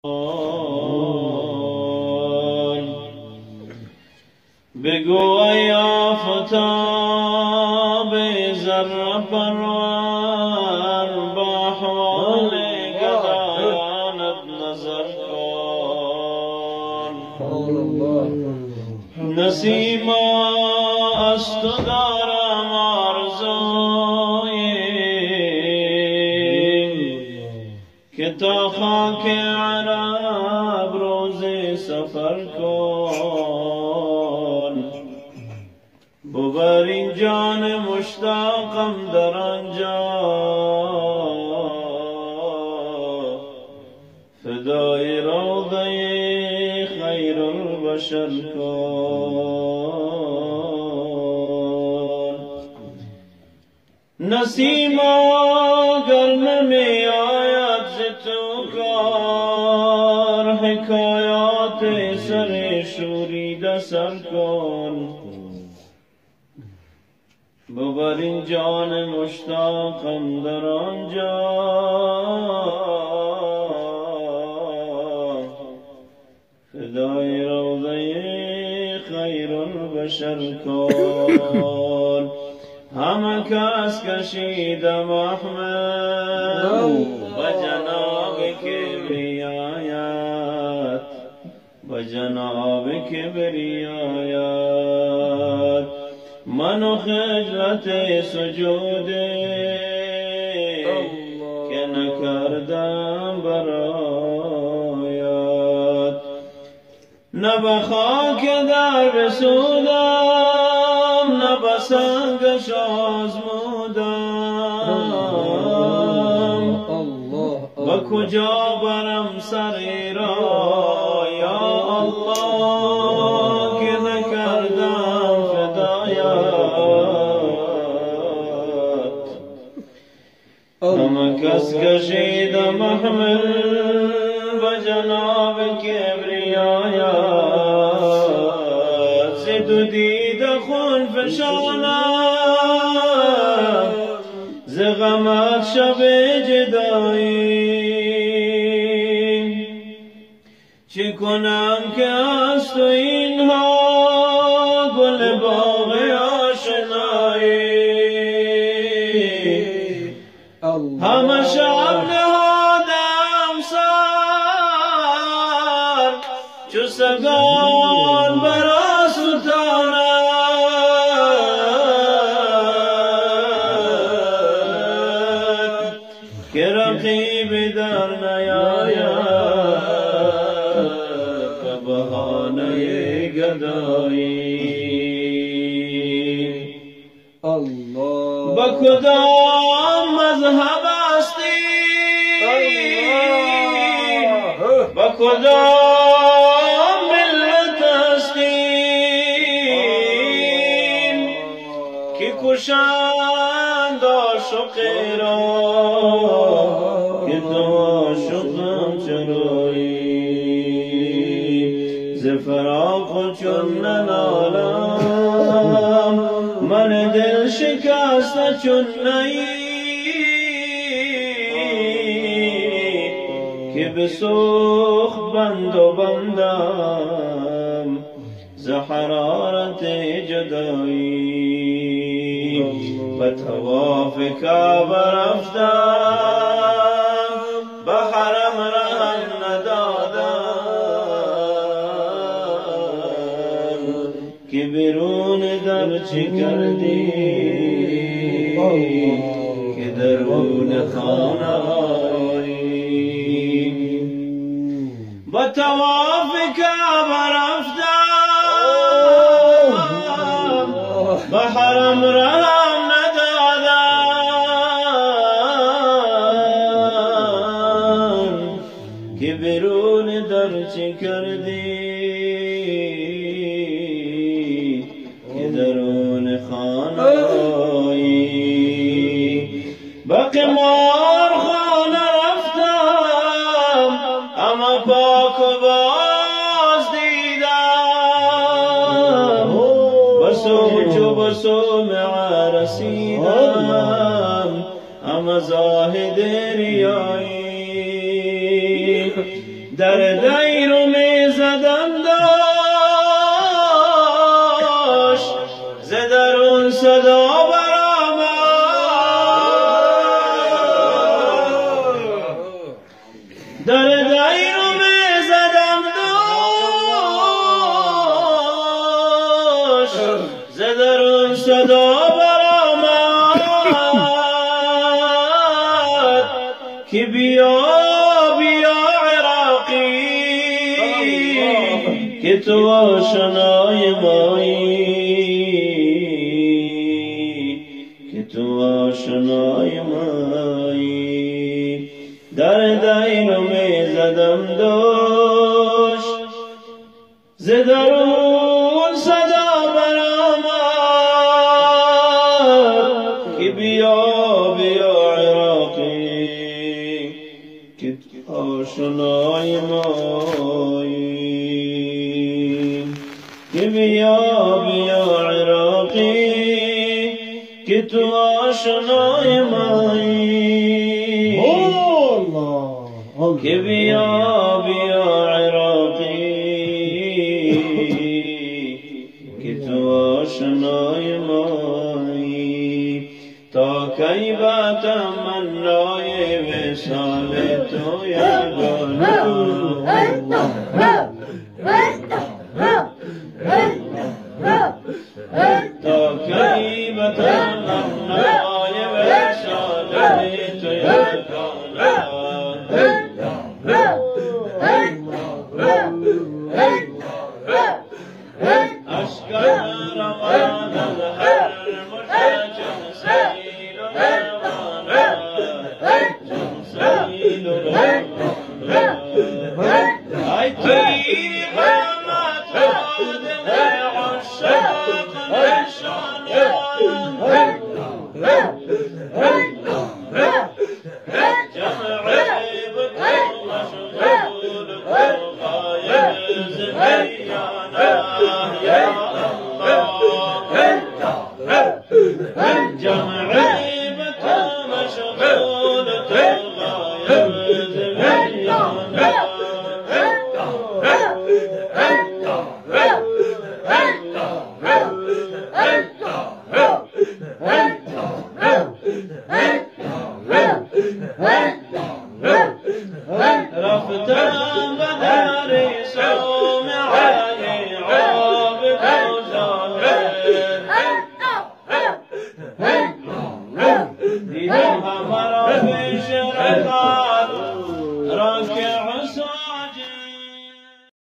بگو ای آفتاب ذره پرور با احوال گدایانت نظر کن. نسیما از تو دارم آرزویی که تا خاک عرب روزی سفر کن. ببر این جان مشتاقم در آنجا، فدای روضه خیر البشر کن. نسیما گر نمی آید ز تو کار، حکایات سر شوریده سر کن. ببر این جان مشتاقم در آنجا، فدای روضه خیر البشر کن. همه کس کشیدم احمد و جناب کبریایت، و جناب کبریایت. من و خجلت سجوده که نکردم برایت، نه به خاک در بسودم، نه به سنگش آزمودم. و کجا برم سری را یا الله که نکردم فدایت. همه کس کشیدم محمل و جناب کبریایت، ز دو دیده خون فشانم ز غمت شب جدایی. چه کنم که از تو اینها گل باغ آشنایی. همه شب نهادم سر چو سگان بر آستانت، که رقیب در نیاید به بهانه گدایی. با کدام مذهب هستی، با کدام ملت هستی، که کشند عاشقی را که تو عاشقم چرایی. ز فراق چون ننالم من دل شکسته چون نی، که به سوخت بند و بندم ز حرارت جدایی. به طواف کعبه رفتم به حرم رهم ندادم، که بیرون در چه کردی که درون خانه آیی. با طواف کعبه رفتم به حرم رهم ندادم، که بیرون در چه کردی که درون خانه آیی. به قمار خانه رفتم اما پاک و باز دیدم، به سوچ و به سومعه رسیدم اما زاهد ریایی. در دیر می زدم داشت ز درون صدا برآمد در دیر می زدم داشت ز درون صدا برآمد که بیا که تو آشنای مایی که تو آشنای مایی در دینو می زدم داشت ز درون صدا برآمد که بیا بیا عراقی که تو آشنای مایی که بیا بیا عراقی که تو آشنای مایی که بیا بیا عراقی که تو آشنای مایی تا کی با تمنای وصال تو یگانه تا کی بتمنای وصال تو یگانه اشکر روان از هر مشتاق سیل و روانه سیل و روانه ای تیری قامت آدم عشاق نشانه جمع بکن مشغول کن غایب زمیانه یا الله جمع بکن مشغول کن غایب زمیانه رفتم به در صومعه